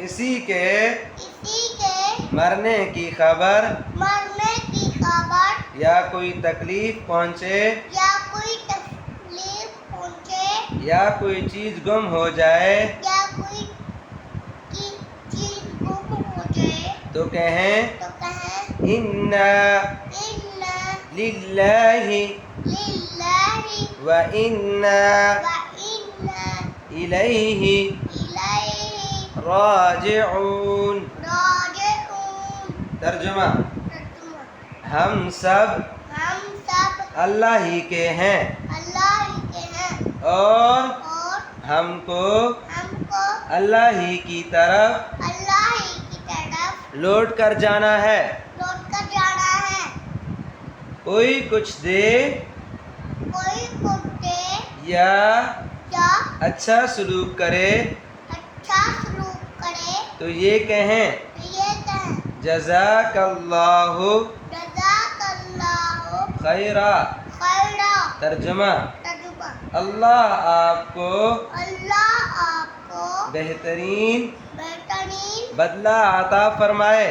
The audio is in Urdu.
کسی کے مرنے کی خبر یا کوئی تکلیف پہنچے یا کوئی چیز گم ہو جائے تو کہیں اِنَّا لِلَّهِ وَإِنَّا إِلَيْهِ راجعون۔ ترجمہ: ہم سب اللہ ہی کے ہیں اور ہم کو اللہ ہی کی طرف لوٹ کر جانا ہے۔ کوئی کچھ دے یا اچھا سلوک کرے تو یہ کہیں جزاک اللہ خیرا۔ ترجمہ: اللہ آپ کو بہترین بدلہ عطا فرمائے۔